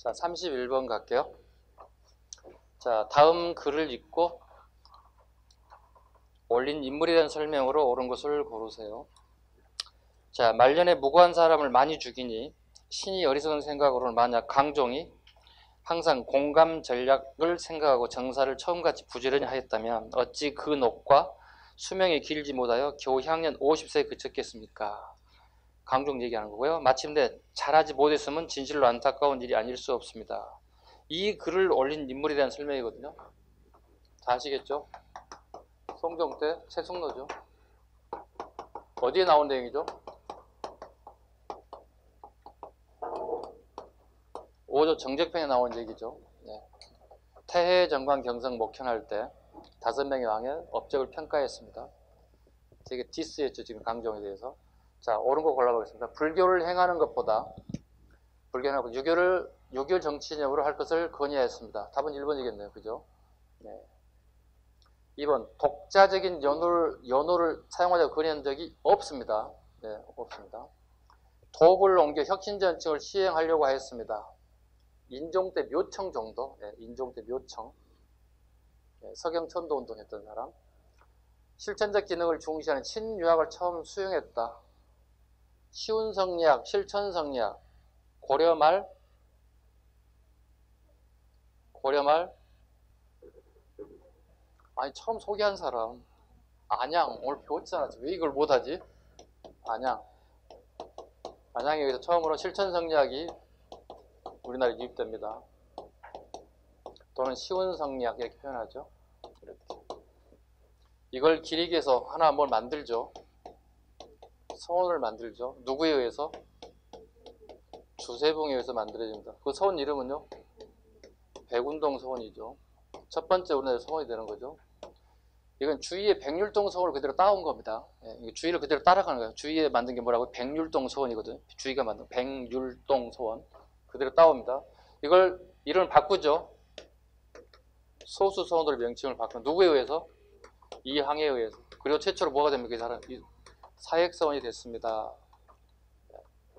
자, 31번 갈게요. 자, 다음 글을 읽고 올린 인물에 대한 설명으로 옳은 것을 고르세요. 자, 말년에 무고한 사람을 많이 죽이니 신이 어리석은 생각으로는 만약 강종이 항상 공감 전략을 생각하고 정사를 처음같이 부지런히 하였다면 어찌 그 녹과 수명이 길지 못하여 겨우 향년 50세에 그쳤겠습니까? 강종 얘기하는 거고요. 마침내 잘하지 못했으면 진실로 안타까운 일이 아닐 수 없습니다. 이 글을 올린 인물에 대한 설명이거든요. 다 아시겠죠? 성종 때 최숙로죠. 어디에 나온 내용이죠? 오조 정적편에 나온 얘기죠. 네. 태해 정관 경성 목현할 때 5명의 왕의 업적을 평가했습니다. 되게 디스했죠, 지금 강종에 대해서. 자, 옳은 거 골라보겠습니다. 불교를 행하는 것보다 유교 정치념으로 할 것을 건의하였습니다. 답은 1번이겠네요. 그죠? 네. 2번, 독자적인 연호를 사용하자고 건의한 적이 없습니다. 네, 없습니다. 도읍을 옮겨 혁신정책을 시행하려고 하였습니다. 인종 때 묘청 정도, 네, 인종 때 묘청. 네, 서경천도 운동했던 사람. 실천적 기능을 중시하는 신유학을 처음 수용했다. 시운성리학, 실천성리학, 고려말, 아니 처음 소개한 사람 안양, 오늘 배웠잖아. 왜 이걸 못하지? 안양에 여기서 처음으로 실천성리학이 우리나라에 유입됩니다. 또는 시운성리학 이렇게 표현하죠. 이렇게. 이걸 기리기 위해서 하나 뭘 만들죠. 서원을 만들죠. 누구에 의해서? 주세붕에 의해서 만들어집니다. 그 서원 이름은요? 백운동 서원이죠. 첫 번째 우리나라 서원이 되는 거죠. 이건 주위의 백율동 서원을 그대로 따온 겁니다. 예, 주위를 그대로 따라가는 거예요. 주위에 만든 게 뭐라고? 백율동 서원이거든요. 주위가 만든 백율동 서원 그대로 따옵니다. 이걸 이름을 바꾸죠. 소수 서원들 명칭을 바꾸는. 누구에 의해서? 이항에 의해서. 그리고 최초로 뭐가 됩니까? 이 사람 사획서원이 됐습니다.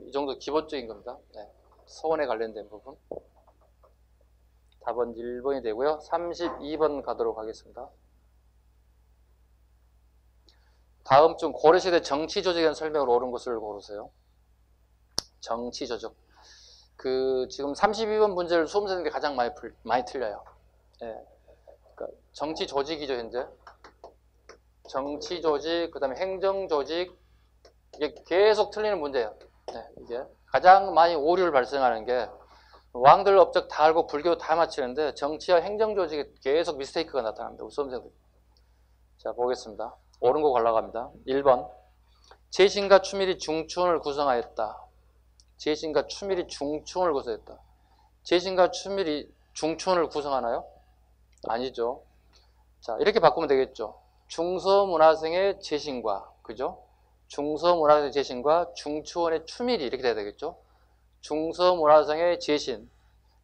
이 정도 기본적인 겁니다. 네. 서원에 관련된 부분. 답은 1번이 되고요. 32번 가도록 하겠습니다. 다음 중 고려시대 정치조직에 대한 설명을 옳은 것을 고르세요. 정치조직. 지금 32번 문제를 수험 생들이 가장 많이 틀려요. 네. 그러니까 정치조직이죠, 현재. 정치조직, 그 다음에 행정조직, 이게 계속 틀리는 문제예요. 네, 이게 가장 많이 오류를 발생하는 게 왕들 업적 다 알고 불교 다 마치는데 정치와 행정조직에 계속 미스테이크가 나타납니다. 우리 수험생들. 자, 보겠습니다. 옳은 거 올라갑니다. 1번. 재신과 추밀이 중추원을 구성하였다. 재신과 추밀이 중추원을 구성했다. 재신과 추밀이 중추원을 구성하나요? 아니죠. 자, 이렇게 바꾸면 되겠죠. 중서문화생의 재신과, 그죠? 중서문화생의 재신과 중추원의 추밀이 이렇게 돼야 되겠죠? 중서문화생의 재신,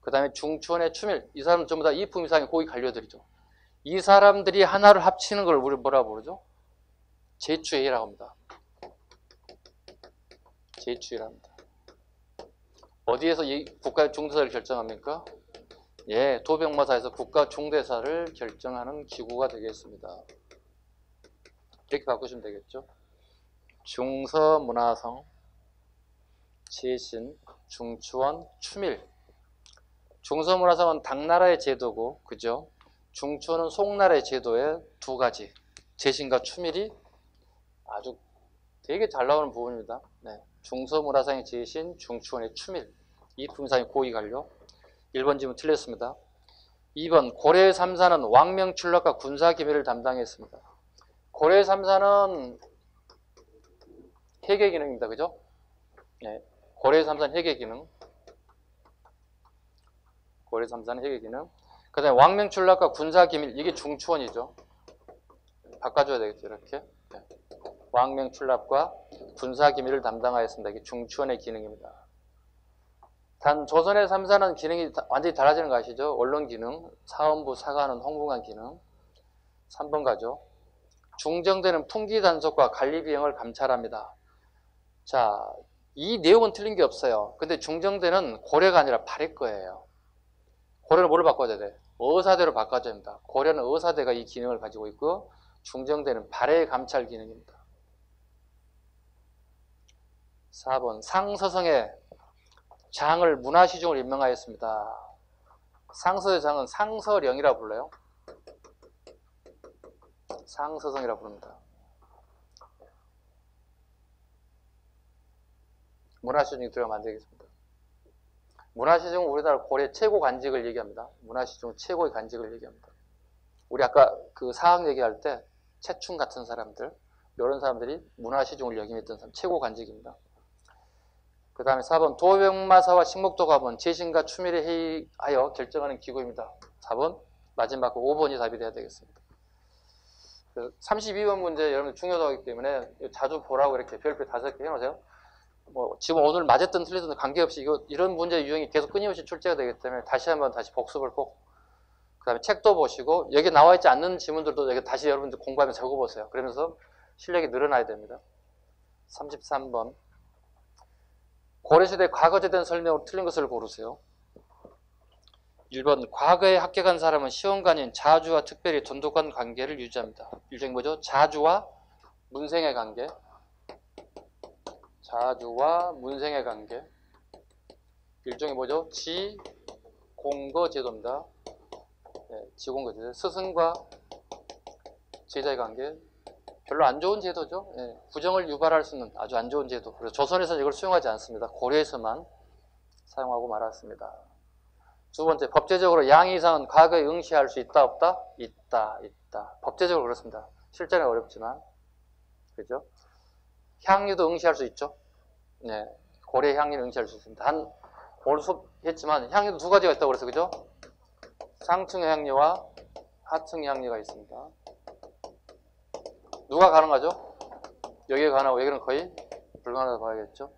그 다음에 중추원의 추밀. 이 사람은 전부 다 이품 이상의 고위 관료들이죠. 이 사람들이 하나를 합치는 걸 우리 뭐라고 부르죠? 제추회의라고 합니다. 제추회의라고 합니다. 어디에서 이 국가 중대사를 결정합니까? 예, 도병마사에서 국가 중대사를 결정하는 기구가 되겠습니다. 이렇게 바꾸시면 되겠죠. 중서문화성, 재신, 중추원, 추밀. 중서문화성은 당나라의 제도고, 그죠? 중추원은 송나라의 제도의 두 가지. 재신과 추밀이 아주 되게 잘 나오는 부분입니다. 네. 중서문화성의 재신, 중추원의 추밀. 이 품상의 고위 관료. 1번 질문 틀렸습니다. 2번 고려의 3사는 왕명출납과 군사기밀을 담당했습니다. 고려의 3사는 회계 기능입니다. 그죠? 네. 고려의 3사는 회계 기능. 고려의 3사는 회계 기능. 그 다음에 왕명출납과 군사기밀. 이게 중추원이죠. 바꿔줘야 되겠죠. 이렇게. 네. 왕명출납과 군사기밀을 담당하였습니다. 이게 중추원의 기능입니다. 단 조선의 3사는 기능이 완전히 달라지는 거 아시죠? 언론 기능, 사원부, 사관원, 홍보관 기능. 3번 가죠. 중정대는 풍기 단속과 관리 비용을 감찰합니다. 자, 이 내용은 틀린 게 없어요. 근데 중정대는 고려가 아니라 발해 거예요. 고려는 뭘로 바꿔야 돼? 어사대로 바꿔줘야 됩니다. 고려는 어사대가 이 기능을 가지고 있고 중정대는 발해 감찰 기능입니다. 4번 상서성의 장을 문화시중을 임명하였습니다. 상서의 장은 상서령이라고 불러요. 상서성이라고 부릅니다. 문화시중이 들어가면 안 되겠습니다. 문화시중은 우리나라 고려 최고 관직을 얘기합니다. 문화시중 최고의 관직을 얘기합니다. 우리 아까 그 사학 얘기할 때 최충 같은 사람들, 이런 사람들이 문화시중을 역임했던 사람, 최고 관직입니다. 그 다음에 4번 도병마사와 식목도감은 재신과 추미를 회의하여 결정하는 기구입니다. 4번 마지막 5번이 답이 돼야 되겠습니다. 32번 문제 여러분들 중요하기 때문에 자주 보라고 이렇게 별표 5개 해놓으세요. 뭐 지금 오늘 맞았든 틀리든 관계없이 이런 문제 유형이 계속 끊임없이 출제가 되기 때문에 다시 한번 복습을 꼭, 그 다음에 책도 보시고 여기 나와 있지 않는 지문들도 여기 다시 여러분들 공부하면서 적어보세요. 그러면서 실력이 늘어나야 됩니다. 33번 고려시대 과거에 대한 설명으로 틀린 것을 고르세요. 1번 과거에 합격한 사람은 시험관인 자주와 특별히 돈독한 관계를 유지합니다. 일종의 뭐죠? 자주와 문생의 관계. 자주와 문생의 관계. 일종의 뭐죠? 지공거 제도입니다. 네, 지공거 제도. 스승과 제자의 관계. 별로 안 좋은 제도죠. 네, 부정을 유발할 수 있는 아주 안 좋은 제도. 그래서 조선에서는 이걸 수용하지 않습니다. 고려에서만 사용하고 말았습니다. 두 번째, 법제적으로 양의 이상은 과거에 응시할 수 있다, 없다? 있다. 법제적으로 그렇습니다. 실제는 어렵지만. 그죠? 향유도 응시할 수 있죠? 네. 고래 향유는 응시할 수 있습니다. 오늘 수업했지만 향유도 두 가지가 있다고 그랬어요. 그죠? 상층 향유와 하층 향유가 있습니다. 누가 가능하죠? 여기에 가능하고 여기는 거의 불가능하다고 봐야겠죠?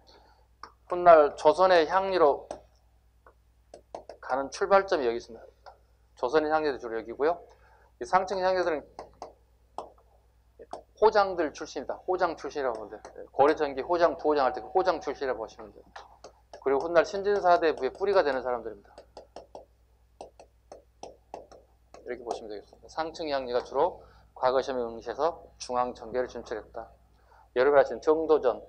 훗날 조선의 향유로 가는 출발점이 여기 있습니다. 조선의 향유도 주로 여기고요. 이 상층 향유들은 호장들 출신이다. 호장 출신이라고 보면 돼요. 고려전기 호장, 부호장 할 때 호장 출신이라고 보시면 돼요. 그리고 훗날 신진사대부의 뿌리가 되는 사람들입니다. 이렇게 보시면 되겠습니다. 상층 향유가 주로 과거 시험에 응시해서 중앙전개를 진출했다. 여러분 아시는 정도전,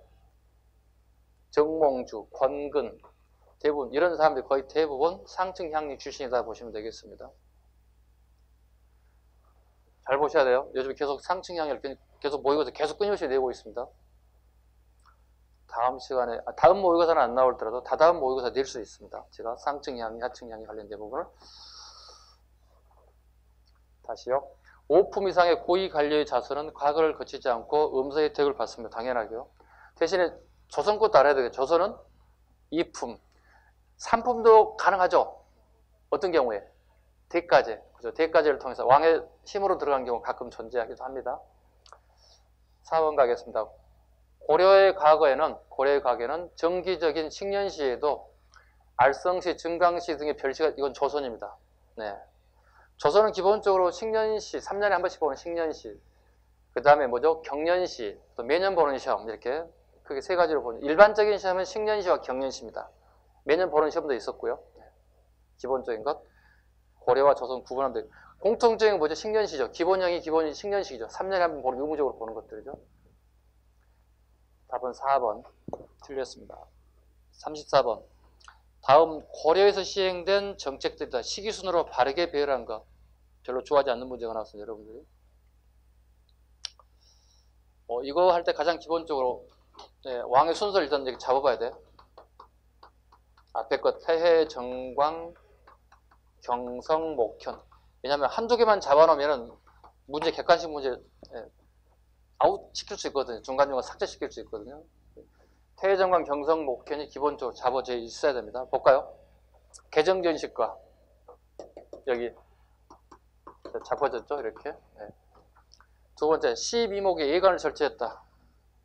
정몽주, 권근 대부분 이런 사람들이 거의 대부분 상층 향유 출신이다 보시면 되겠습니다. 잘 보셔야 돼요. 요즘 계속 상층 향유를 계속 모의고사 계속 끊임없이 내고 있습니다. 다음 시간에 다음 모의고사는 안 나올더라도 다다음 모의고사 낼 수 있습니다. 제가 상층 향유, 하층 향유 관련된 부분을 다시요. 5품 이상의 고위 관료의 자손은 과거를 거치지 않고 음서 혜택을 받습니다. 당연하게요. 대신에 조선 것도 알아야 되겠죠. 조선은 2품, 3품도 가능하죠. 어떤 경우에? 대가제. 그죠? 대가제를 통해서 왕의 힘으로 들어간 경우 가끔 존재하기도 합니다. 4번 가겠습니다. 고려의 과거에는 정기적인 식년시에도 알성시, 증강시 등의 별시가 이건 조선입니다. 네. 조선은 기본적으로 식년시, 3년에 한 번씩 보는 식년시, 그 다음에 뭐죠? 경년시, 또 매년 보는 시험, 이렇게 크게 세 가지로 보는. 일반적인 시험은 식년시와 경년시입니다. 매년 보는 시험도 있었고요. 기본적인 것. 고려와 조선 구분하면 돼요. 공통적인 뭐죠? 식년시죠. 기본형이 식년시죠. 3년에 한 번 보는, 의무적으로 보는 것들이죠. 답은 4번. 틀렸습니다. 34번. 다음 고려에서 시행된 정책들이다. 시기순으로 바르게 배열한 것. 별로 좋아하지 않는 문제가 나왔어요. 여러분들이. 이거 할 때 가장 기본적으로 왕의 순서를 일단 이렇게 잡아봐야 돼. 앞에 것 태해, 정광, 경성, 목현. 왜냐하면 한두 개만 잡아놓으면 문제, 객관식 문제 아웃 시킬 수 있거든요. 중간중간 삭제시킬 수 있거든요. 태해, 정광, 경성, 목현이 기본적으로 잡아져 있어야 됩니다. 볼까요? 개정전식과 여기 잡아졌죠? 이렇게. 네. 두 번째, 12목의 예관을 설치했다.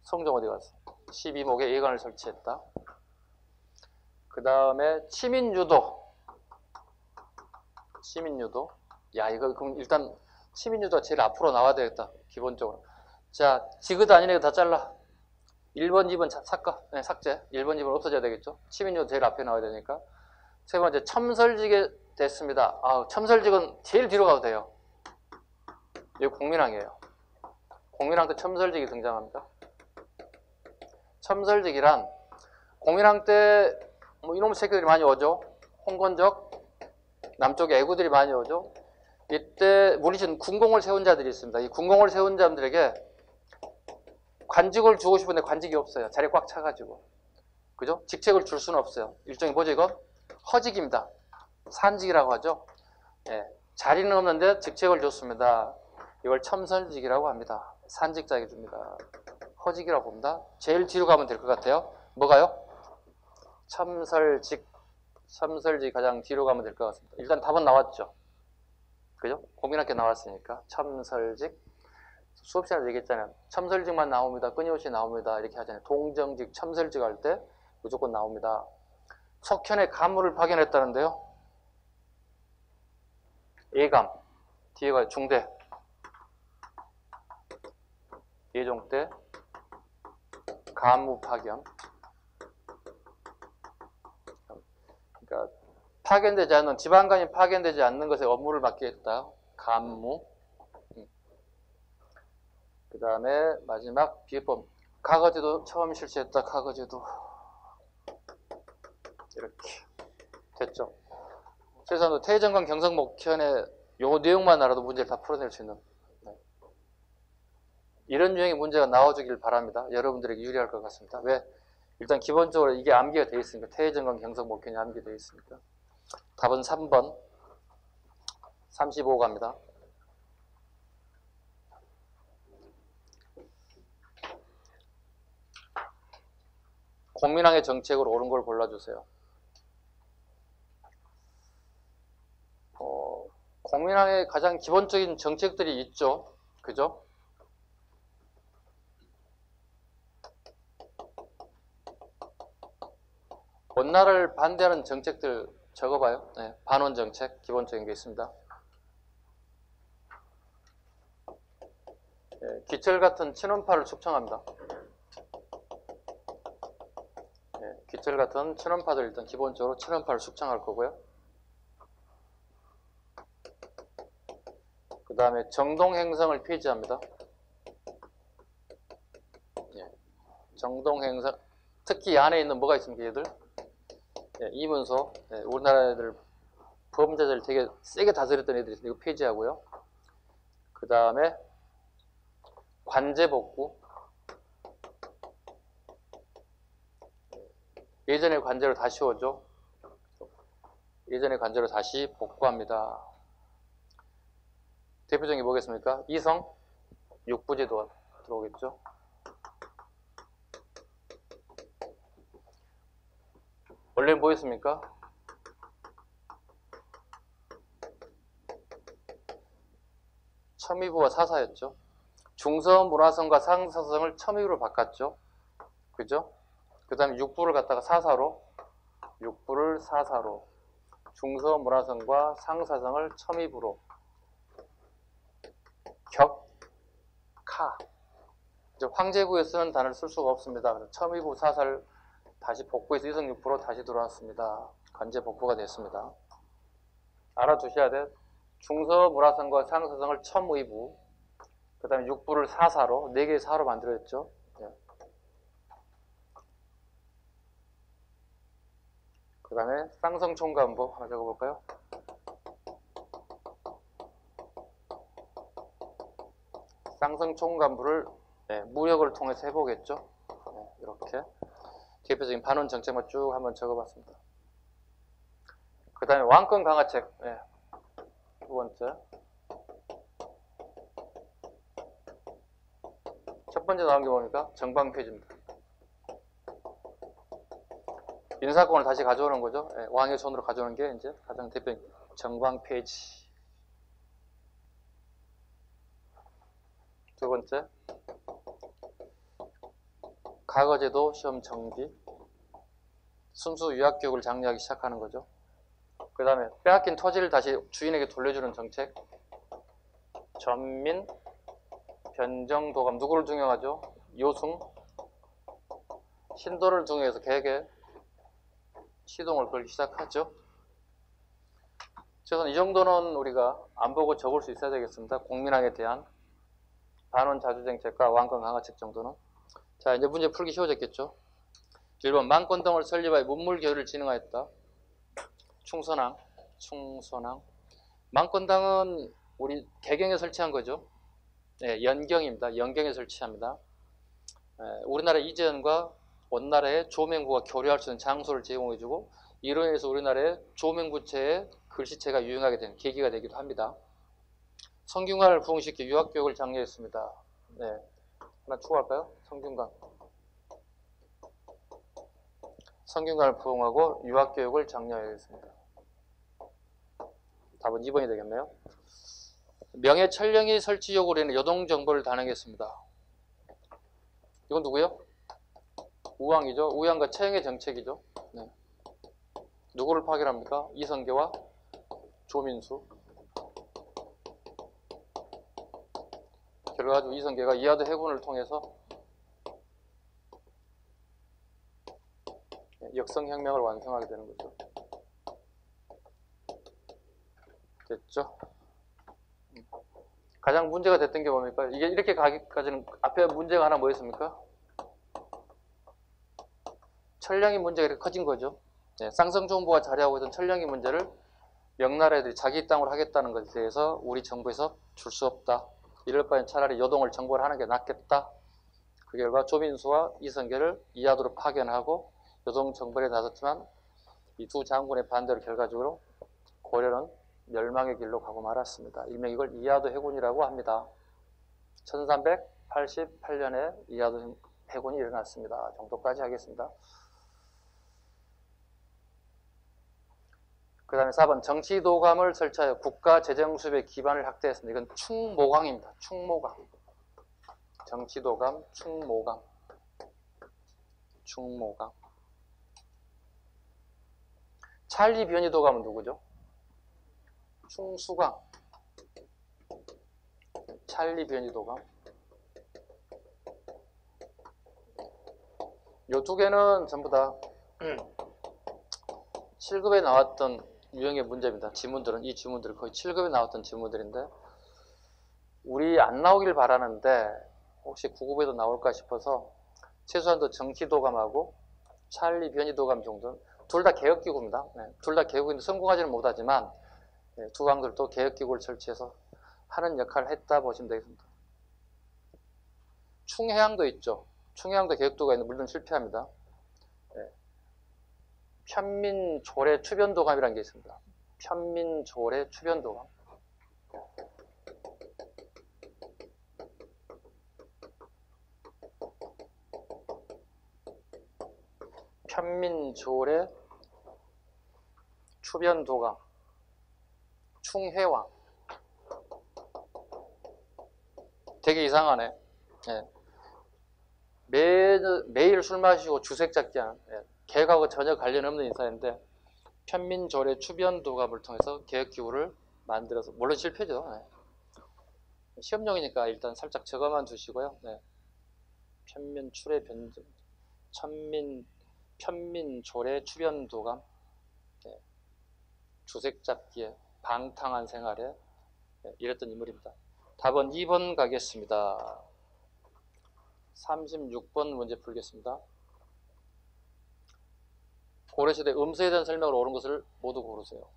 성종 어디 갔어? 12목의 예관을 설치했다. 그 다음에 치민유도. 야, 이거 그럼 일단 치민유도가 제일 앞으로 나와야 되겠다. 기본적으로. 자, 지그도 아닌 애가 다 잘라. 1번, 2번 삭제. 1번, 2번 없어져야 되겠죠. 치민유도 제일 앞에 나와야 되니까. 세 번째, 첨설직의 됐습니다. 첨설직은 제일 뒤로 가도 돼요. 여기 공민왕이에요. 공민왕 때 첨설직이 등장합니다. 첨설직이란 공민왕 때 뭐 이놈의 새끼들이 많이 오죠. 홍건적, 남쪽에 애구들이 많이 오죠. 이때 물리친 군공을 세운 자들이 있습니다. 이 군공을 세운 자들에게 관직을 주고 싶은데 관직이 없어요. 자리 꽉 차가지고. 그죠? 직책을 줄 수는 없어요. 일종의 뭐죠, 이거? 허직입니다. 산직이라고 하죠. 예, 자리는 없는데 직책을 줬습니다. 이걸 첨설직이라고 합니다. 산직자에게 줍니다. 허직이라고 봅니다. 제일 뒤로 가면 될 것 같아요. 뭐가요? 첨설직. 첨설직 가장 뒤로 가면 될 것 같습니다. 일단 답은 나왔죠. 그죠? 고민학교 나왔으니까. 첨설직. 수업 시간에 얘기했잖아요. 첨설직만 나옵니다. 끊임없이 나옵니다. 이렇게 하잖아요. 동정직, 첨설직 할 때 무조건 나옵니다. 석현의 가물을 파견했다는데요. 예감. 뒤에가 중대. 예종 때 간무 파견. 그러니까 파견되지 않는, 지방관이 파견되지 않는 것에 업무를 맡게 했다. 간무. 그 다음에 마지막 비법. 가거제도 처음 실시했다. 가거제도. 이렇게 됐죠. 그래서 태정관 경성목현의 요 내용만 알아도 문제를 다 풀어낼 수 있는, 이런 유형의 문제가 나와주길 바랍니다. 여러분들에게 유리할 것 같습니다. 왜? 일단 기본적으로 이게 암기가 되어 있으니까. 태정관 경성목현이 암기되어 있으니까. 답은 3번 35 갑니다. 공민왕의 정책으로 옳은 걸 골라주세요. 공민왕의 가장 기본적인 정책들이 있죠. 그죠? 원나라를 반대하는 정책들 적어봐요. 네, 반원 정책 기본적인 게 있습니다. 네, 기철 같은 친원파를 축청합니다. 네, 기철 같은 친원파들 일단 기본적으로 친원파를 축청할 거고요. 그 다음에 정동행성을 폐지합니다. 네, 정동행성, 특히 이 안에 있는 뭐가 있습니까, 얘들? 네, 이문소, 네, 우리나라 애들 범죄자를 되게 세게 다스렸던 애들이 있습니다. 이거 폐지하고요. 그 다음에 관제복구. 예전의 관제로 다시 오죠. 예전의 관제로 다시 복구합니다. 대표적인 게 뭐겠습니까? 이성, 육부제도 들어오겠죠. 원래는 뭐였습니까? 첨의부와 사사였죠. 중서문화성과 상사성을 첨의부로 바꿨죠. 그죠? 그 다음에 육부를 갖다가 사사로, 육부를 사사로, 중서문화성과 상사성을 첨의부로, 격, 카. 황제부에 쓰는 단어를 쓸 수가 없습니다. 그래서 첨의부 사사를 다시 복구해서 이성육부로 다시 들어왔습니다. 관제 복구가 됐습니다. 알아두셔야 돼. 중서문화성과 상사성을 첨의부, 그 다음에 육부를 사사로, 4개의 사로 만들어졌죠. 네. 그 다음에 쌍성총관부 하나 적어볼까요? 쌍성총관부를 무역을 통해서 해보겠죠. 네, 이렇게 대표적인 반원 정책만 쭉 한번 적어봤습니다. 그 다음에 왕권 강화책. 네. 두 번째. 첫 번째 나온 게 뭡니까? 정방폐지입니다. 인사권을 다시 가져오는 거죠. 네, 왕의 손으로 가져오는 게 이제 가장 대표적인 정방폐지. 두 번째. 과거제도 시험 정비. 순수 유학교육을 장려하기 시작하는 거죠. 그 다음에 빼앗긴 토지를 다시 주인에게 돌려주는 정책. 전민, 변정도감. 누구를 등용하죠? 요승. 신도를 등용해서 개혁에 시동을 걸기 시작하죠. 최소한 이 정도는 우리가 안 보고 적을 수 있어야 되겠습니다. 국민학에 대한 반원 자주정책과 왕권 강화책 정도는. 자, 이제 문제 풀기 쉬워졌겠죠. 1번 망권당을 설립하여 문물교류를 진행하였다. 충선왕. 망권당은 우리 개경에 설치한 거죠. 네, 연경입니다. 연경에 설치합니다. 우리나라 이재현과 원나라의 조맹구가 교류할 수 있는 장소를 제공해주고, 이로 인해서 우리나라의 조맹구체의 글씨체가 유행하게 된 계기가 되기도 합니다. 성균관을 부흥시켜 유학교육을 장려했습니다. 네, 하나 추가할까요? 성균관을 부흥하고 유학교육을 장려했습니다. 답은 2번이 되겠네요. 명예천령이 설치 요구로 인해 요동정보를 단행했습니다. 이건 누구요? 우왕이죠. 우왕과 최영의 정책이죠. 네. 누구를 파견합니까? 이성계와 조민수. 결과적으로 이성계가 이하도 해군을 통해서 역성혁명을 완성하게 되는 거죠. 됐죠? 가장 문제가 됐던 게 뭡니까? 이게 이렇게 가기까지는 앞에 문제가 하나 뭐였습니까? 천령이 문제가 이렇게 커진 거죠. 네, 쌍성정부가 자리하고 있던 천령이 문제를 명나라 애들이 자기 땅으로 하겠다는 것에 대해서 우리 정부에서 줄 수 없다. 이럴 바엔 차라리 요동을 정벌 하는 게 낫겠다. 그 결과 조민수와 이성계를 이하도로 파견하고 요동 정벌에 나섰지만 이 두 장군의 반대로 결과적으로 고려는 멸망의 길로 가고 말았습니다. 일명 이걸 이하도 해군이라고 합니다. 1388년에 이하도 해군이 일어났습니다. 정도까지 하겠습니다. 그 다음에 4번 정치도감을 설치하여 국가재정수입의 기반을 확대했습니다. 이건 충모강입니다. 충모강. 정치도감, 충모강. 찰리 변이도감은 누구죠? 충수강. 찰리 변이도감. 요 두 개는 전부 다 7급에 나왔던 유형의 문제입니다. 지문들은, 이 지문들은 거의 7급에 나왔던 지문들인데, 우리 안 나오길 바라는데 혹시 9급에도 나올까 싶어서 최소한도 정치도감하고 찰리 변이도감 정도는 둘 다 개혁기구입니다. 네, 둘 다 개혁인데 성공하지는 못하지만 네, 두 강들도 개혁기구를 설치해서 하는 역할을 했다 보시면 되겠습니다. 충해양도 있죠. 충해양도 개혁도가 있는데 물론 실패합니다. 네. 편민조례 추변도감이라는 게 있습니다. 편민조례 추변도감. 편민조례 추변도감. 충해왕. 되게 이상하네. 네. 매일 술 마시고 주색 잡기 하는, 개혁하고 전혀 관련 없는 인사인데, 편민조례 추변도감을 통해서 개혁기구를 만들어서, 물론 실패죠. 네. 시험용이니까 일단 살짝 적어만 두시고요. 네. 편민조례 추변도감. 네. 주색 잡기에 방탕한 생활에 이랬던 인물입니다. 답은 2번 가겠습니다. 36번 문제 풀겠습니다. 고려시대 음서에 대한 설명을 옳은 것을 모두 고르세요.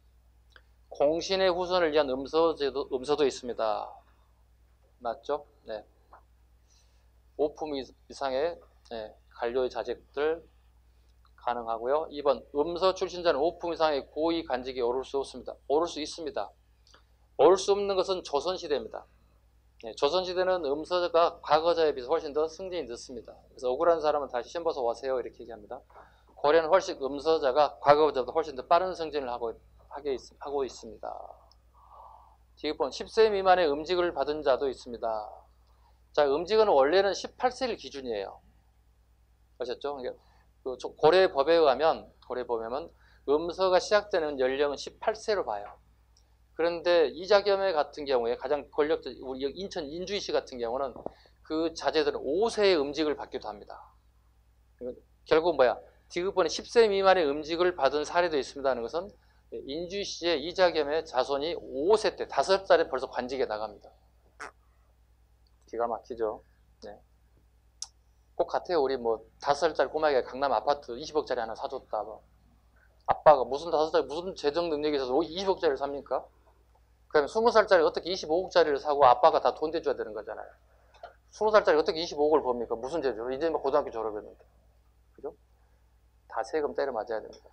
공신의 후손을 위한 음서도 있습니다. 맞죠? 네. 5품 이상의 관료의 자식들 가능하고요. 2번 음서 출신자는 5품 이상의 고위 관직에 오를 수 없습니다. 오를 수 있습니다. 오를 수 없는 것은 조선시대입니다. 네, 조선시대는 음서가 과거자에 비해서 훨씬 더 승진이 늦습니다. 그래서 억울한 사람은 다시 시험 봐서 와세요 이렇게 얘기합니다. 고려는 훨씬 음서자가 과거보다 훨씬 더 빠른 승진을 하고 있습니다. 디귿번 10세 미만의 음직을 받은 자도 있습니다. 자, 음직은 원래는 18세를 기준이에요. 아셨죠? 고려의 법에 의하면 음서가 시작되는 연령은 18세로 봐요. 그런데 이자겸의 같은 경우에 가장 권력적 우리 인천 인주이씨 같은 경우는 그 자제들은 5세의 음직을 받기도 합니다. 결국 뭐야? 디귿번에 10세 미만의 음직을 받은 사례도 있습니다는 것은 인주씨의 이자겸의 자손이 5세 때 5살에 벌써 관직에 나갑니다. 기가 막히죠. 네. 꼭 같아요. 우리 뭐 5살짜리 꼬마에게 강남 아파트 20억짜리 하나 사줬다. 뭐. 아빠가 무슨 5살 무슨 재정 능력이 있어서 20억짜리를 삽니까? 그러면 20살짜리 어떻게 25억짜리를 사고 아빠가 다 돈 대줘야 되는 거잖아요. 20살짜리 어떻게 25억을 법니까? 무슨 죄죠? 이제 막 고등학교 졸업했는데. 그죠? 다 세금 때려 맞아야 됩니다.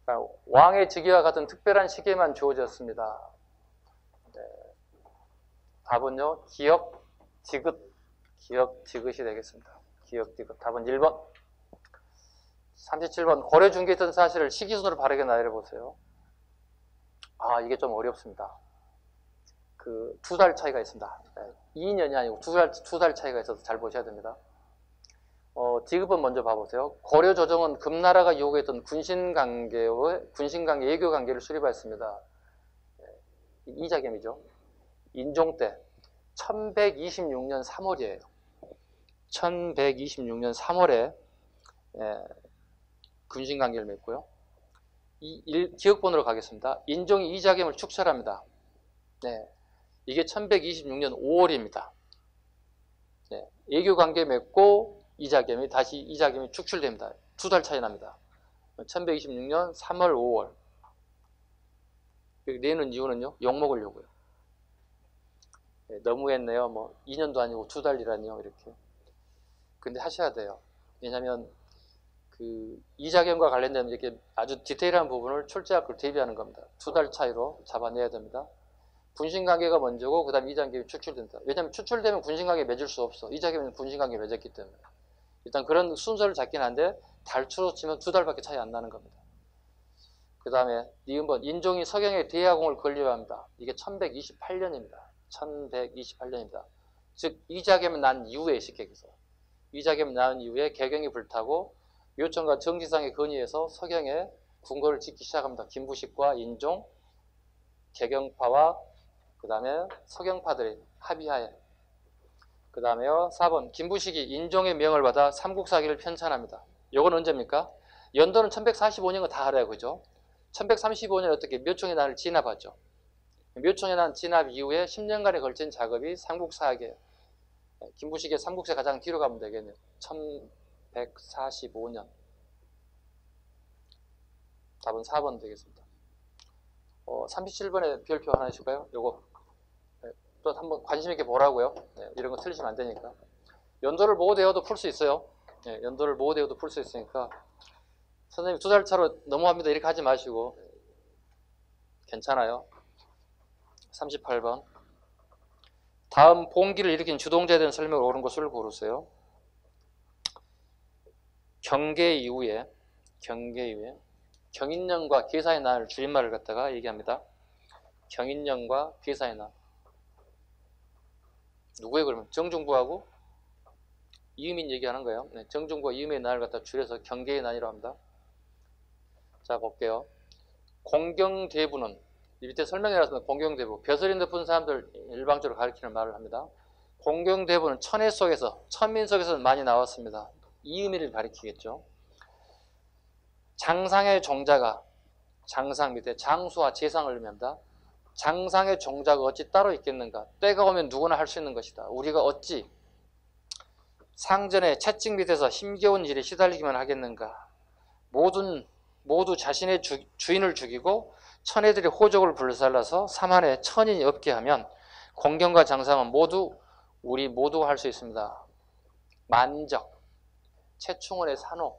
그러니까 왕의 즉위와 같은 특별한 시기에만 주어졌습니다. 네. 답은요, 기역, 지긋, 기역, 지긋이 되겠습니다. 기역, 지긋. 답은 1번. 37번. 고려 중기에 있던 사실을 시기순으로 바르게 나열해보세요. 아, 이게 좀 어렵습니다. 그 2달 차이가 있습니다. 2년이 아니고 2달 차이가 있어서 잘 보셔야 됩니다. 지급은 먼저 봐보세요. 고려 조정은 금나라가 요구했던 군신관계, 외교관계를 수립하였습니다. 이자겸이죠. 인종 때 1126년 3월이에요. 1126년 3월에 군신관계를 맺고요. 기억번호로 가겠습니다. 인종이 이자겸을 축설합니다. 네, 이게 1126년 5월입니다. 네, 애교관계 맺고 이자겸이 축출됩니다. 2달 차이 납니다. 1126년 3월 5월. 내는 이유는요, 욕먹으려고요. 네, 너무했네요. 뭐 2년도 아니고 2달이라니요, 이렇게. 근데 하셔야 돼요. 왜냐하면 그 이자겸과 관련된 이렇게 아주 디테일한 부분을 출제학을 대비하는 겁니다. 2달 차이로 잡아내야 됩니다. 군신관계가 먼저고 그 다음에 이자겸이 추출된다. 왜냐하면 추출되면 군신관계 맺을 수 없어. 이자겸은 군신관계 맺었기 때문에. 일단 그런 순서를 잡긴 한데 달추로 치면 2달밖에 차이 안 나는 겁니다. 그 다음에 니은번 인종이 서경의 대야공을 건립합니다. 이게 1128년입니다. 1128년입니다. 즉 이자겸이 난 이후에 시객에서 이자겸이 낳은 이후에 개경이 불타고 요청과 정지상의 건의에서 서경에 궁궐을 짓기 시작합니다. 김부식과 인종, 개경파와 그 다음에 서경파들의 합의하에. 그 다음에요 4번 김부식이 인종의 명을 받아 삼국사기를 편찬합니다. 이건 언제입니까? 연도는 1145년은 다 알아요. 그죠? 1135년에 어떻게 묘총의 난을 진압하죠. 묘총의 난 진압 이후에 10년간에 걸친 작업이 삼국사기예요. 김부식의 삼국사 가장 뒤로 가면 되겠네요. 1145년. 답은 4번 되겠습니다. 37번에 별표 하나 해줄까요? 요거 또 한번 관심 있게 보라고요. 네, 이런 거 틀리시면 안 되니까. 연도를 모호 대어도 풀 수 있어요. 네, 연도를 모호 대어도 풀 수 있으니까 선생님 2달 차로 너무합니다 이렇게 하지 마시고 괜찮아요. 38번 다음 봉기를 일으킨 주동자에 대한 설명을 옳은 것을 고르세요. 경계 이후에 경인년과 괴사의 난을 줄임말을 갖다가 얘기합니다. 경인년과 괴사의 난 누구예요 그러면? 정중부하고 이음인 얘기하는 거예요. 네, 정중부와 이음의 난을 갖다 줄여서 경계의 난이라고 합니다. 자 볼게요. 공경대부는 이 밑에 설명해 놨습니다. 공경대부 벼슬이 높은 사람들 일방적으로 가리키는 말을 합니다. 공경대부는 천해 속에서 천민 속에서는 많이 나왔습니다. 이음이를 가리키겠죠. 장상의 종자가 장상 밑에 장수와 재상을 의미합니다. 장상의 종자가 어찌 따로 있겠는가? 때가 오면 누구나 할 수 있는 것이다. 우리가 어찌 상전의 채찍 밑에서 힘겨운 일에 시달리기만 하겠는가? 모두 자신의 주인을 죽이고 천해들이 호적을 불살라서 삼한에 천인이 없게 하면 공경과 장상은 우리 모두가 할 수 있습니다. 만적, 최충원의 산호,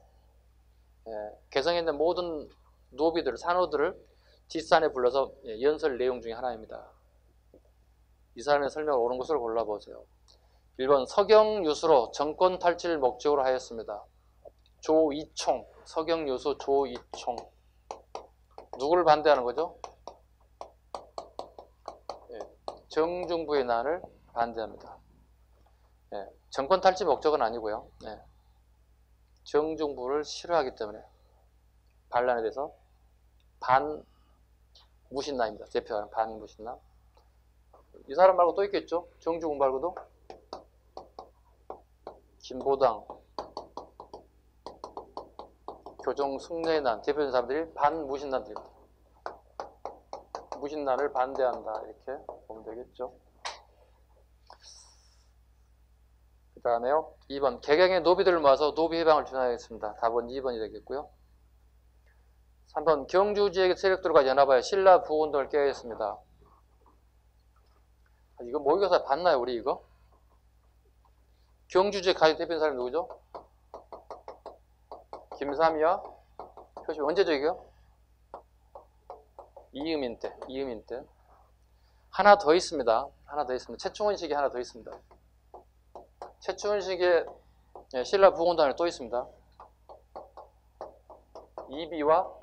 개성에 있는 모든 노비들, 산호들을 뒷산에 불러서 연설 내용 중에 하나입니다. 이 사람의 설명을 옳은 것으로 골라보세요. 1번 서경유수로 정권 탈취를 목적으로 하였습니다. 조이총, 서경유수 조이총. 누구를 반대하는 거죠? 정중부의 난을 반대합니다. 정권 탈취 목적은 아니고요. 정중부를 싫어하기 때문에 반란에 대해서 반무신나입니다. 대표하는 반무신나. 이 사람 말고 또 있겠죠? 정중부 말고도 진보당, 교종 승려의 난 대표적인 사람들이 반무신난들입니다. 무신난을 반대한다. 이렇게 보면 되겠죠. 그 다음에요. 2번. 개경의 노비들을 모아서 노비 해방을 주장하겠습니다. 답은 2번이 되겠고요. 3번. 경주지역의 세력들과 연합하여 신라 부운동을 깨겠습니다. 이거 모의고사 봤나요, 우리 이거? 경주지역 가장 대표인 사람이 누구죠? 김삼이와 표시 언제죠, 이거? 이음인 때. 하나 더 있습니다. 최충원식이 하나 더 있습니다. 최충원식의 신라 부운동에 또 있습니다. 이비와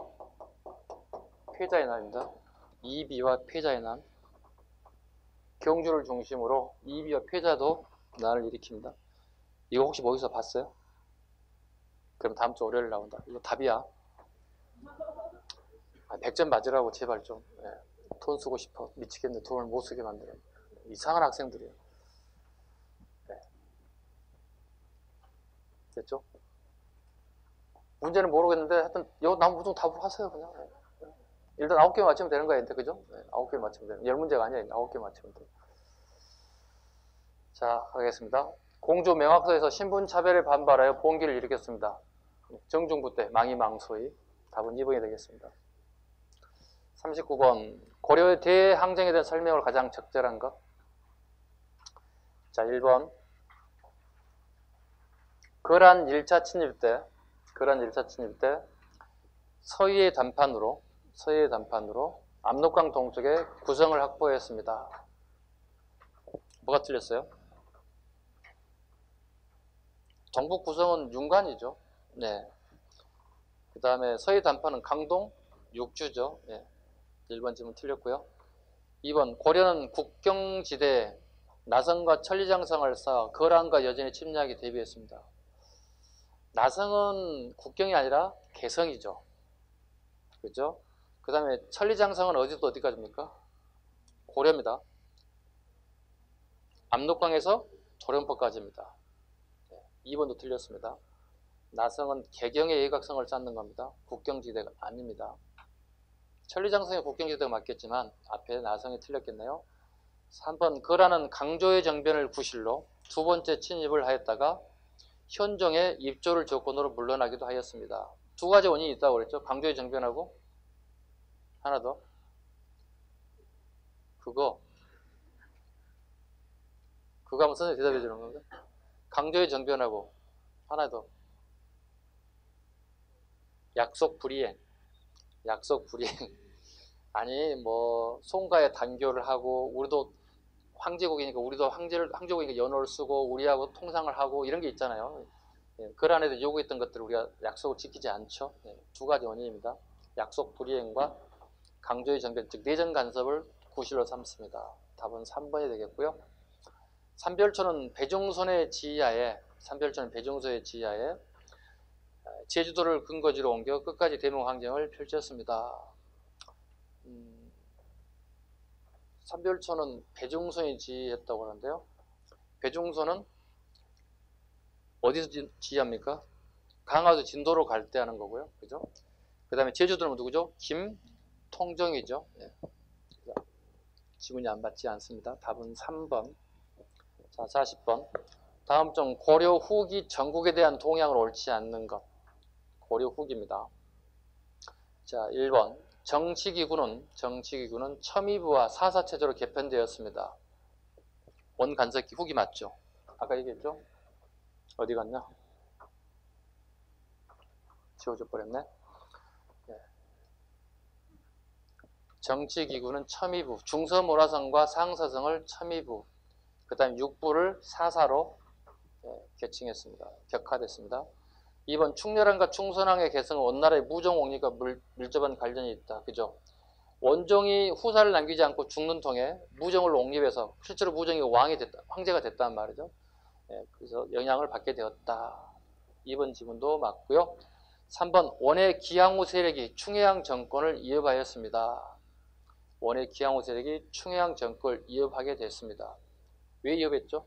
패자의 난입니다. 이비와 패자의 난. 경주를 중심으로 이비와 패자도 난을 일으킵니다. 이거 혹시 모의고사 봤어요? 그럼 다음 주 월요일 나온다. 이거 답이야. 100점 맞으라고 제발 좀. 돈 쓰고 싶어. 미치겠네. 돈을 못 쓰게 만들어. 이상한 학생들이에요. 네. 됐죠? 문제는 모르겠는데 하여튼 이거 나무 무조건 답으로 하세요. 그냥. 일단 9개 맞추면 되는 거야. 그죠? 9개 맞추면 되는 10문제가 아니야. 9개 맞추면 돼. 자, 가겠습니다. 공조 명확서에서 신분차별에 반발하여 봉기를 일으켰습니다. 정중부 때 망이망소의 답은 2번이 되겠습니다. 39번. 고려의 대항쟁에 대한 설명을 가장 적절한 것. 자, 1번. 거란 1차 침입 때 서해의 단판으로 압록강 동쪽에 구성을 확보했습니다. 뭐가 틀렸어요? 동북 구성은 윤관이죠. 네. 그 다음에 서해 단판은 강동, 육주죠. 네. 1번 질문 틀렸고요. 2번. 고려는 국경지대에 나성과 천리장성을 쌓아 거란과 여진의 침략에 대비했습니다. 나성은 국경이 아니라 개성이죠. 그죠? 그 다음에 천리장성은 어디부터 어디까지입니까? 고려입니다. 압록강에서 도련포까지입니다. 2번도 틀렸습니다. 나성은 개경의 예각성을 쌓는 겁니다. 국경지대가 아닙니다. 천리장성의 국경지대가 맞겠지만 앞에 나성이 틀렸겠네요. 3번. 거란은 강조의 정변을 구실로 두 번째 침입을 하였다가 현종의 입조를 조건으로 물러나기도 하였습니다. 두 가지 원인이 있다고 그랬죠. 강조의 정변하고 하나 더. 그거 한번 선생님 대답해 주는 건가? 강조의 정변하고 하나 더. 약속 불이행. 아니 뭐 송가에 단교를 하고 우리도 황제국이니까 우리도 황제국이니까 연호를 쓰고 우리하고 통상을 하고 이런 게 있잖아요. 그 안에서 요구했던 것들을 우리가 약속을 지키지 않죠. 두 가지 원인입니다. 약속 불이행과 강조의 정변, 즉 내정 간섭을 구실로 삼습니다. 답은 3번이 되겠고요. 삼별초는 배종선의 지하에 제주도를 근거지로 옮겨 끝까지 대명 항쟁을 펼쳤습니다. 삼별초는 배종선이 지휘했다고 하는데요. 배종선은 어디서 지휘합니까? 강화도 진도로 갈 때 하는 거고요. 그죠? 그 다음에 제주도는 누구죠? 김통정이죠. 지문이 안 받지 않습니다. 답은 3번. 자, 40번. 다음 중 고려 후기 전국에 대한 동향을 옳지 않는 것. 고려 후기입니다. 자, 1번. 정치기구는 첨의부와 사사체제로 개편되었습니다. 원간섭기 후기 맞죠? 아까 얘기했죠? 어디 갔냐? 지워져 버렸네. 네. 정치기구는 첨의부, 중서모라성과 상서성을 첨의부, 그 다음에 육부를 사사로 계층했습니다. 격화됐습니다. 2번. 충렬왕과 충선왕의 개성은 원나라의 무종옹립과 밀접한 관련이 있다. 그죠? 원종이 후사를 남기지 않고 죽는 통에 무종을 옹립해서 실제로 무종이 황제가 됐다는 말이죠. 그래서 영향을 받게 되었다. 2번 지문도 맞고요. 3번. 원의 기양후 세력이 충해양 정권을 이협하였습니다. 원의 기양후 세력이 충해양 정권을 이협하게 됐습니다. 왜 이협했죠?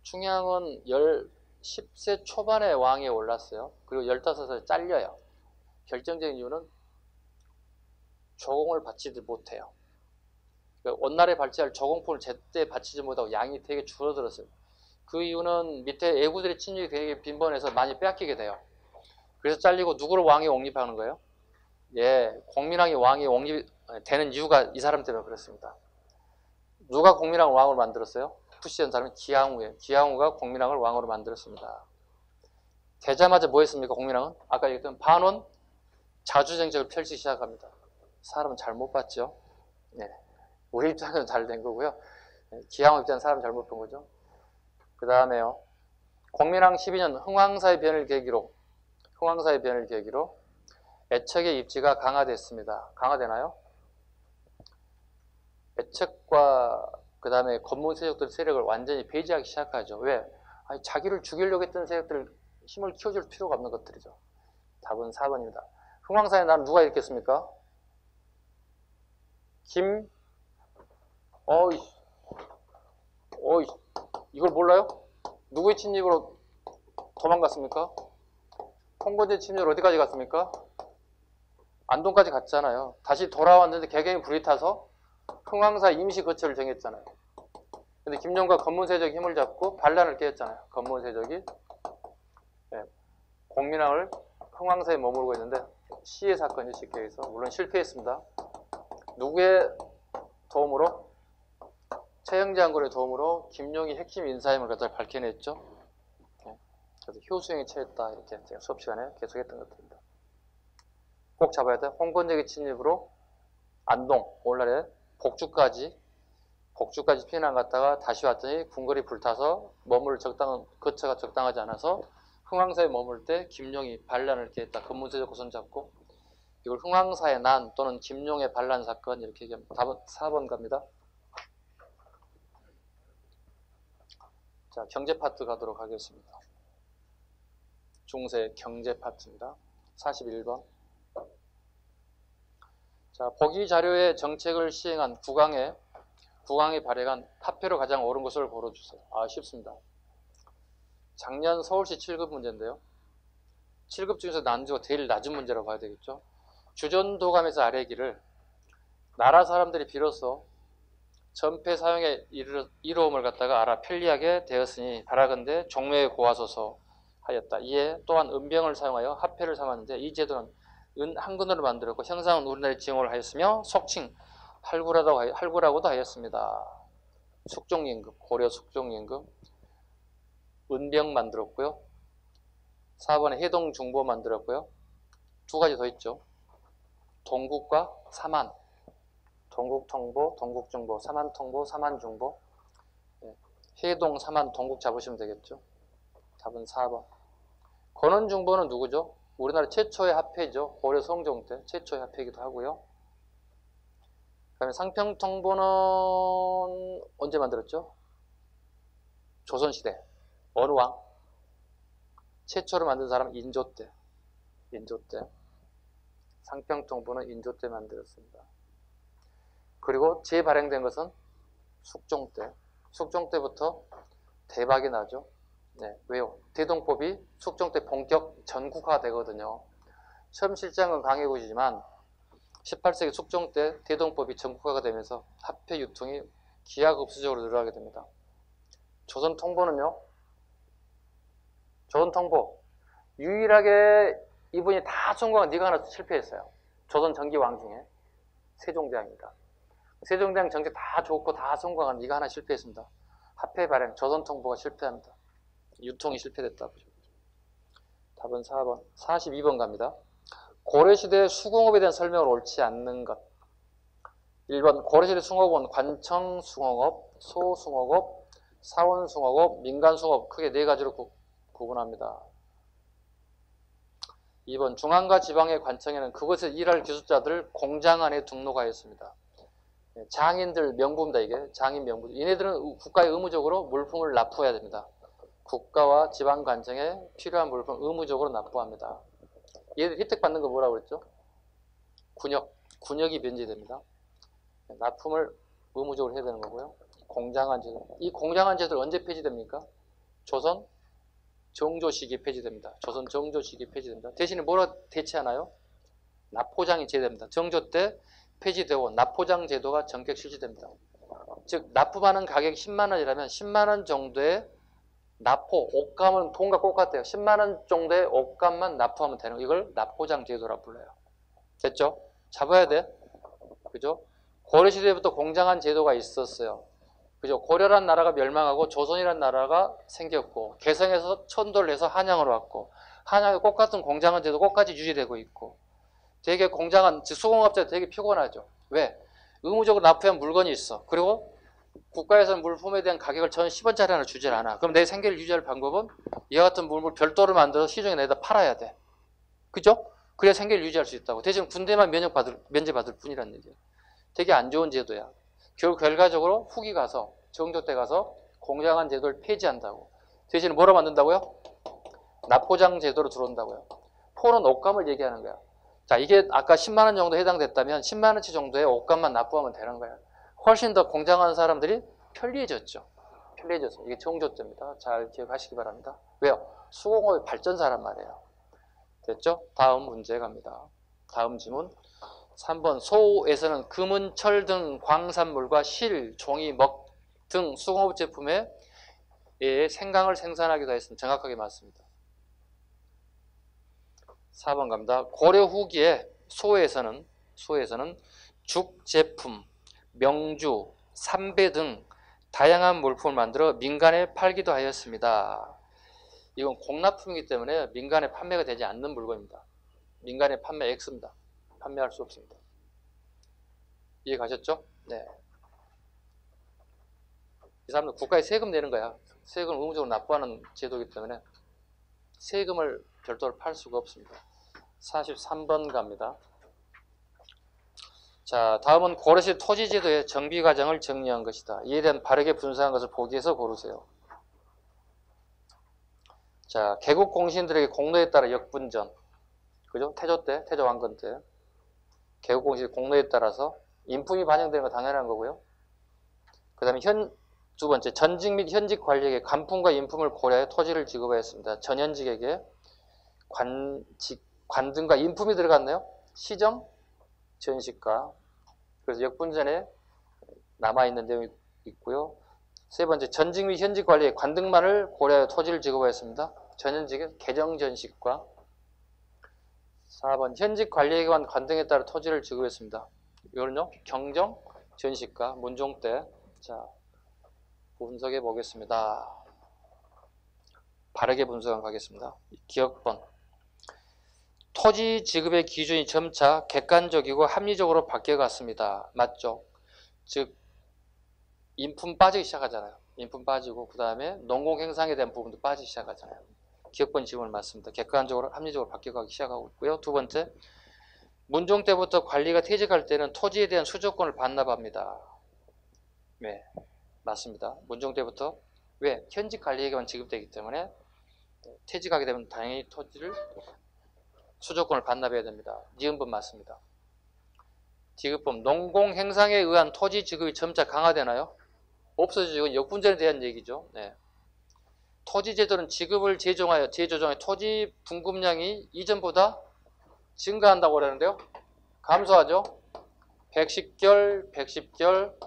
충해양은 10세 초반에 왕에 올랐어요. 그리고 15살에 잘려요. 결정적인 이유는 조공을 바치지 못해요. 원날에 발치할 조공품을 제때 바치지 못하고 양이 되게 줄어들었어요. 그 이유는 밑에 애구들의 침입이 되게 빈번해서 많이 빼앗기게 돼요. 그래서 잘리고 누구를 왕에 옹립하는 거예요? 예, 공민왕이 왕이 옹립되는 이유가 이 사람 때문에 그렇습니다. 누가 공민왕을 왕으로 만들었어요? 푸시한 사람은 기양후예요. 기양후가 공민왕을 왕으로 만들었습니다. 되자마자 뭐 했습니까? 공민왕은? 아까 얘기했던 반원 자주정책을 펼치기 시작합니다. 사람은 잘못 봤죠. 네. 우리 입장에서는 잘 된 거고요. 기양후 입장에서는 사람 잘못 본 거죠. 그 다음에요. 공민왕 12년 흥왕사의 변을 계기로 애척의 입지가 강화됐습니다. 강화되나요? 애척과 그 다음에 건문세력들 세력을 완전히 배제하기 시작하죠. 왜? 아니, 자기를 죽이려고 했던 세력들 힘을 키워줄 필요가 없는 것들이죠. 답은 4번입니다. 흥왕사의 나라는 누가 일으켰습니까? 이걸 몰라요? 누구의 침입으로 도망갔습니까? 홍건제 침입으로 어디까지 갔습니까? 안동까지 갔잖아요. 다시 돌아왔는데 개경이 불이 타서 흥왕사 임시 거처를 정했잖아요. 근데 김종과 건문세력이 힘을 잡고 반란을 깨웠잖아요. 건문세력이 공민왕을 흥왕사에 머무르고 있는데 시해 사건이 쉽게 해서 물론 실패했습니다. 누구의 도움으로? 최영장군의 도움으로 김용이 핵심 인사임을 갖다 밝혀냈죠. 그래서 효수형에 처했다 이렇게 제가 수업 시간에 계속했던 것들입니다. 꼭 잡아야 돼. 홍건적의 침입으로 안동 오늘날에 복주까지 피난 갔다가 다시 왔더니 궁궐이 불타서 머물 거처가 적당하지 않아서 흥왕사에 머물 때 김용이 반란을 깨했다. 건문세력 고손 잡고 이걸 흥왕사의 난 또는 김용의 반란 사건 이렇게 얘기합니다. 답은 4번 갑니다. 자, 경제 파트 가도록 하겠습니다. 중세 경제 파트입니다. 41번. 자, 보기 자료의 정책을 시행한 국왕이 발행한 화폐로 가장 옳은 것을 고르주세요. 쉽습니다. 작년 서울시 7급 문제인데요. 7급 중에서 난이도가 제일 낮은 문제라고 봐야 되겠죠. 주전도감에서 아래기를 나라 사람들이 비로소 전폐 사용에 이로움을 갖다가 알아 편리하게 되었으니 바라건대 종묘에 고하소서 하였다. 이에 또한 은병을 사용하여 화폐를 삼았는데 이 제도는 은 한 근으로 만들었고 형상은 우리나라에 지용을 하였으며 속칭 할구라고도 하였습니다. 숙종임금, 고려 숙종임금, 은병 만들었고요. 4번에 해동중보 만들었고요. 두 가지 더 있죠. 동국과 사만, 동국통보, 동국중보, 사만통보, 사만중보. 해동, 사만, 동국 잡으시면 되겠죠. 답은 4번. 권원중보는 누구죠? 우리나라 최초의 화폐죠. 고려 성종 때 최초의 화폐이기도 하고요. 그 다음에 상평통보는 언제 만들었죠? 조선시대. 어느 왕? 최초로 만든 사람은 인조 때. 상평통보는 인조 때 만들었습니다. 그리고 재발행된 것은 숙종 때. 숙종 때부터 대박이 나죠. 네, 왜요? 대동법이 숙종 때 본격 전국화 되거든요. 시험실장은 강해구지만 18세기 숙종 때 대동법이 전국화가 되면서 화폐 유통이 기하급수적으로 늘어나게 됩니다. 조선 통보는요. 조선 통보 유일하게 이분이 다 성공한 네가 하나 실패했어요. 조선 전기 왕 중에 세종대왕입니다. 세종대왕 정책 다 좋고 다 성공한 네가 하나 실패했습니다. 화폐 발행 조선 통보가 실패합니다. 유통이 실패됐다. 답은 4번. 42번 갑니다. 고려시대 수공업에 대한 설명을 옳지 않는 것. 1번 고려시대 숭업은 관청숭업, 소숭업, 사원숭업, 민간숭업 크게 네 가지로 구분합니다. 2번 중앙과 지방의 관청에는 그것에 일할 기술자들 공장 안에 등록하였습니다. 장인들 명부입니다. 이게 장인 명부. 얘네들은 국가에 의무적으로 물품을 납부해야 됩니다. 국가와 지방관청에 필요한 물품을 의무적으로 납부합니다. 얘들 혜택 받는 거 뭐라고 그랬죠? 군역이 변제됩니다. 납품을 의무적으로 해야 되는 거고요. 공장한 제도. 이 공장한 제도를 언제 폐지됩니까? 조선 정조 시기에 폐지됩니다. 조선 정조 시기에 폐지됩니다. 대신에 뭐라 대체하나요? 납포장이 제외됩니다. 정조 때 폐지되고 납포장 제도가 전격 실시됩니다. 즉 납품하는 가격이 10만 원이라면 10만 원 정도의 납포, 옷감은 돈과 똑같아요. 10만 원 정도의 옷감만 납부하면 되는 거. 이걸 납포장 제도라고 불러요. 됐죠? 잡아야 돼. 그죠? 고려시대부터 공장한 제도가 있었어요. 그죠? 고려란 나라가 멸망하고 조선이란 나라가 생겼고 개성에서 천도를 해서 한양으로 왔고 한양에 똑같은 공장한 제도 끝까지 유지되고 있고 되게 공장한 수공업자 되게 피곤하죠. 왜? 의무적으로 납부한 물건이 있어. 그리고 국가에서는 물품에 대한 가격을 전 10원짜리 하나 주질 않아. 그럼 내 생계를 유지할 방법은 이와 같은 물품을 별도로 만들어서 시중에 내다 팔아야 돼. 그죠? 그래야 생계를 유지할 수 있다고. 대신 군대만 면제받을 뿐이란 얘기야. 되게 안 좋은 제도야. 결과적으로 후기 가서 정조 때 가서 공장한 제도를 폐지한다고. 대신 뭐로 만든다고요? 납포장 제도로 들어온다고요. 포는 옷감을 얘기하는 거야. 자, 이게 아까 10만 원 정도 해당됐다면 10만 원치 정도의 옷감만 납부하면 되는 거야. 훨씬 더 공장하는 사람들이 편리해졌죠. 편리해졌어. 이게 정조 때입니다. 잘 기억하시기 바랍니다. 왜요? 수공업의 발전사란 말이에요. 됐죠? 다음 문제 갑니다. 다음 지문. 3번 소에서는 금은, 철 등 광산물과 실, 종이, 먹 등 수공업 제품에 생강을 생산하기도 했습니다. 정확하게 맞습니다. 4번 갑니다. 고려 후기에 소에서는 죽 제품, 명주, 삼배 등 다양한 물품을 만들어 민간에 팔기도 하였습니다. 이건 공납품이기 때문에 민간에 판매가 되지 않는 물건입니다. 민간에 판매 X입니다. 판매할 수 없습니다. 이해 가셨죠? 네. 이 사람은 국가에 세금 내는 거야. 세금을 의무적으로 납부하는 제도이기 때문에 세금을 별도로 팔 수가 없습니다. 43번 갑니다. 자, 다음은 고려시 토지제도의 정비 과정을 정리한 것이다. 이에 대한 바르게 분석한 것을 보기에서 고르세요. 자, 개국 공신들에게 공로에 따라 역분전. 그죠? 태조 때, 태조 왕건 때. 개국 공신 공로에 따라서 인품이 반영되는 거 당연한 거고요. 그 다음에 두 번째, 전직 및 현직 관리에게 간품과 인품을 고려해 토지를 지급하였습니다. 전현직에게 관등과 인품이 들어갔네요. 시정, 전시가. 그래서 역분전에 남아있는 내용이 있고요. 세 번째, 전직 및 현직 관리에 관등만을 고려하여 토지를 지급하였습니다. 전현직의 개정전식과. 4번, 현직 관리에게만 관등에 따라 토지를 지급했습니다. 이거는요, 경정, 전시가, 문종 때. 자, 분석해 보겠습니다. 바르게 분석한 가겠습니다. 기억번. 토지 지급의 기준이 점차 객관적이고 합리적으로 바뀌어갔습니다. 맞죠? 즉 인품 빠지기 시작하잖아요. 인품 빠지고 그 다음에 농공행상에 대한 부분도 빠지기 시작하잖아요. 기억번 지문을 맞습니다. 객관적으로 합리적으로 바뀌어가기 시작하고 있고요. 두 번째, 문종 때부터 관리가 퇴직할 때는 토지에 대한 수조권을 반납합니다. 네, 맞습니다. 문종 때부터. 왜? 현직 관리에게만 지급되기 때문에 퇴직하게 되면 당연히 토지를 수조권을 반납해야 됩니다. 니은번 맞습니다. 디귿번, 농공행상에 의한 토지 지급이 점차 강화되나요? 없어지고 역분전에 대한 얘기죠. 네. 토지 제도는 지급을 재조정하여 토지 분급량이 이전보다 증가한다고 그러는데요. 감소하죠. 110결, 110결,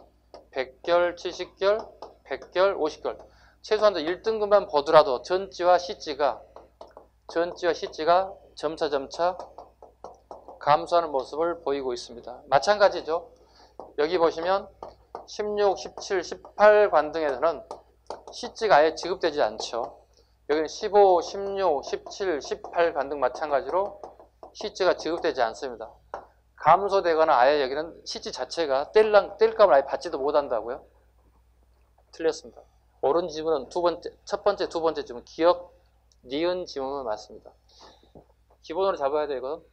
100결, 70결, 100결, 50결. 최소한 1등급만 보더라도 전지와 시지가 점차 감소하는 모습을 보이고 있습니다. 마찬가지죠. 여기 보시면 16, 17, 18 관등에서는 시지가 아예 지급되지 않죠. 여기는 15, 16, 17, 18 관등 마찬가지로 시지가 지급되지 않습니다. 감소되거나 아예 여기는 시지 자체가 뗄 값을 아예 받지도 못한다고요? 틀렸습니다. 옳은 지문은 첫 번째, 두 번째 지문 기억, 니은 지문은 맞습니다. 기본으로 잡아야 되거든.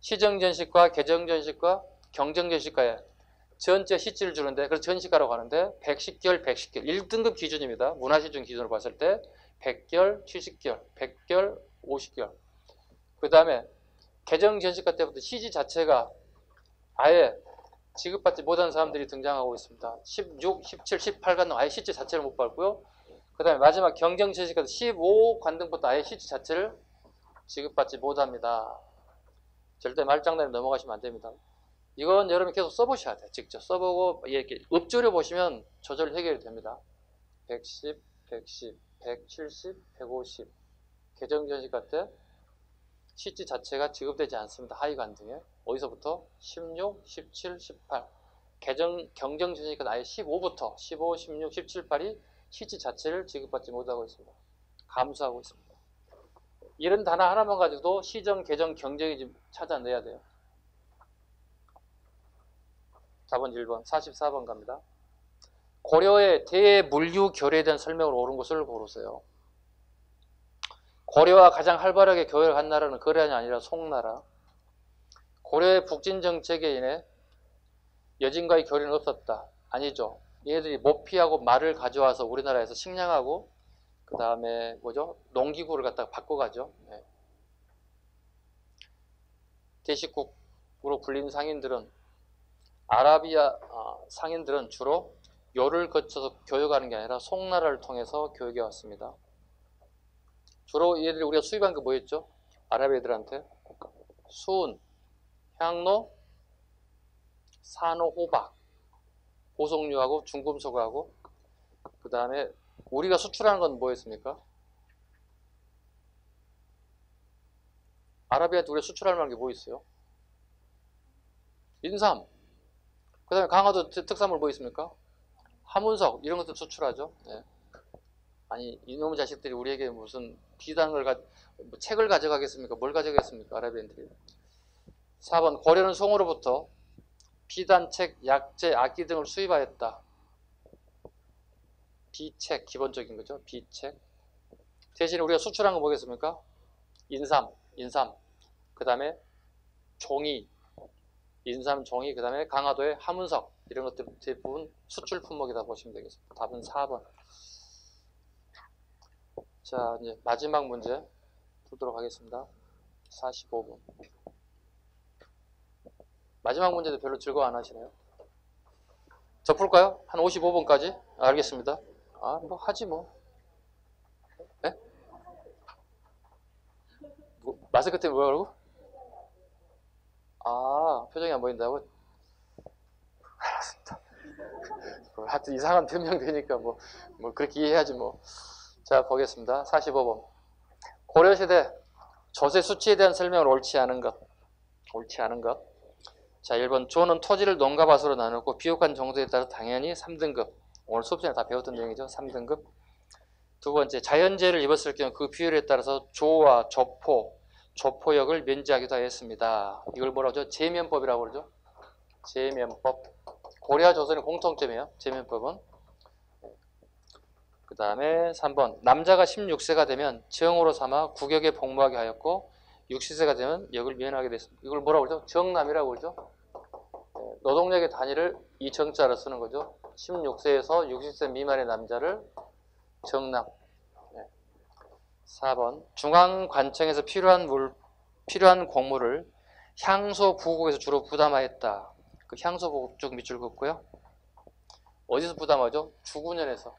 시정전식과 개정전식과 경정전식과의 전체 시지를 주는데 그래서 전시가라고 하는데 110결, 110결 1등급 기준입니다. 문화시중 기준으로 봤을 때 100결, 70결, 100결, 50결. 그 다음에 개정전식가 때부터 시지 자체가 아예 지급받지 못한 사람들이 등장하고 있습니다. 16, 17, 18관등 아예 시지 자체를 못 받고요. 그 다음에 마지막 경정전식가 15관등부터 아예 시지 자체를 지급받지 못합니다. 절대 말장난에 넘어가시면 안 됩니다. 이건 여러분 계속 써보셔야 돼요. 직접 써보고 이렇게 읊조려 보시면 저절로 해결이 됩니다. 110, 110, 170, 150 개정전식 같은 시지 자체가 지급되지 않습니다. 하위관등에. 어디서부터? 16, 17, 18 경정전식은 아예 15부터 15, 16, 17, 18이 시지 자체를 지급받지 못하고 있습니다. 감수하고 있습니다. 이런 단어 하나만 가지고도 시정, 개정, 경정이 좀 찾아내야 돼요. 4번, 1번, 44번 갑니다. 고려의 대물류 교류에 대한 설명을 옳은 것을 고르세요. 고려와 가장 활발하게 교류를 한 나라는 거래안이 아니라 송나라. 고려의 북진 정책에 인해 여진과의 교류는 없었다. 아니죠. 얘네들이 모피하고 말을 가져와서 우리나라에서 식량하고 그 다음에 뭐죠? 농기구를 갖다가 바꿔가죠. 네. 대식국으로 불린 상인들은 아라비아 상인들은 주로 요를 거쳐서 교역하는 게 아니라 송나라를 통해서 교역해 왔습니다. 주로 얘들이 우리가 수입한 게 뭐였죠? 아랍 애들한테 수은, 향로, 산호, 호박, 보석류하고 중금속하고 그 다음에 우리가 수출하는 건 뭐였습니까? 아라비아한테 우리가 수출할 만한 게 뭐 있어요? 인삼. 그 다음에 강화도 특산물 뭐 있습니까? 하문석 이런 것도 수출하죠. 네. 아니 이놈의 자식들이 우리에게 무슨 비단을 뭐 책을 가져가겠습니까? 뭘 가져가겠습니까? 아라비아인들이. 4번 고려는 송으로부터 비단, 책, 약재, 악기 등을 수입하였다. 비책 기본적인 거죠. 비책. 대신에 우리가 수출한 거 뭐겠습니까? 인삼. 그 다음에 종이, 인삼, 종이, 그 다음에 강화도의 하문석 이런 것들 대부분 수출 품목이다 보시면 되겠습니다. 답은 4번. 자, 이제 마지막 문제 풀도록 하겠습니다. 45번. 마지막 문제도 별로 즐거워 안 하시네요. 저 풀까요? 한 55번까지? 알겠습니다. 뭐 하지 뭐. 네? 마스크 때문에 뭐라고? 표정이 안 보인다고? 알았습니다. 하여튼 이상한 변명 되니까 뭐 그렇게 이해해야지 뭐. 자, 보겠습니다. 45번. 고려시대 조세 수치에 대한 설명을 옳지 않은 것. 자, 1번. 조는 토지를 농가 밭으로 나누고 비옥한 정도에 따라 당연히 3등급. 오늘 수업 시간에 다 배웠던 내용이죠. 3등급. 두 번째. 자연재해를 입었을 경우 그 비율에 따라서 조와 조포역을 면제하기도 하였습니다. 이걸 뭐라고 하죠? 제면법이라고 그러죠. 제면법. 고려와 조선의 공통점이에요. 제면법은. 그 다음에 3번. 남자가 16세가 되면 정으로 삼아 국역에 복무하게 하였고 60세가 되면 역을 면하게 됐습니다. 이걸 뭐라고 그러죠? 정남이라고 그러죠. 노동력의 단위를 이 정자로 쓰는 거죠. 16세에서 60세 미만의 남자를 정남. 4번. 중앙관청에서 필요한 공무를 향소부국에서 주로 부담하였다. 그 향소부국 쪽 밑줄 긋고요. 어디서 부담하죠? 주군현에서.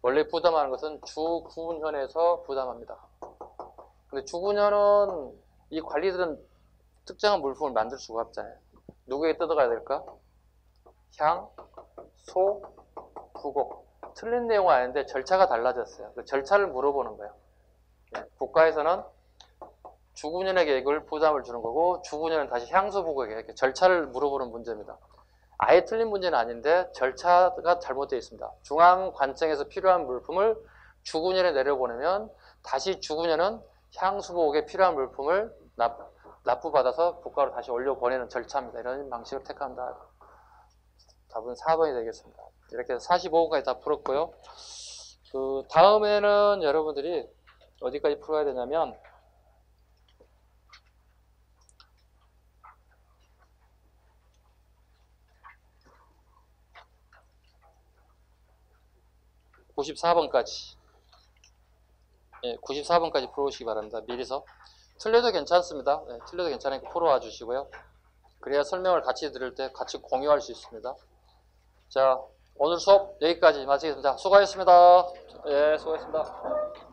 원래 부담하는 것은 주군현에서 부담합니다. 근데 주군현은 이 관리들은 특정한 물품을 만들 수가 없잖아요. 누구에게 뜯어가야 될까? 향, 소, 부국. 틀린 내용은 아닌데 절차가 달라졌어요. 그 절차를 물어보는 거예요. 국가에서는 주군현에게 이걸 부담을 주는 거고 주군현은 다시 향소부국에게 이렇게 절차를 물어보는 문제입니다. 아예 틀린 문제는 아닌데 절차가 잘못되어 있습니다. 중앙관청에서 필요한 물품을 주군현에 내려보내면 다시 주군현은 향수부국에 필요한 물품을 납부받아서 국가로 다시 올려보내는 절차입니다. 이런 방식을 택한다. 답은 4번이 되겠습니다. 이렇게 해서 45번까지 다 풀었고요. 그 다음에는 여러분들이 어디까지 풀어야 되냐면 94번까지 94번까지 풀어오시기 바랍니다. 미리서. 틀려도 괜찮습니다. 틀려도 괜찮으니까 풀어와 주시고요. 그래야 설명을 같이 들을 때 같이 공유할 수 있습니다. 자, 오늘 수업 여기까지 마치겠습니다. 수고하셨습니다. 수고하셨습니다.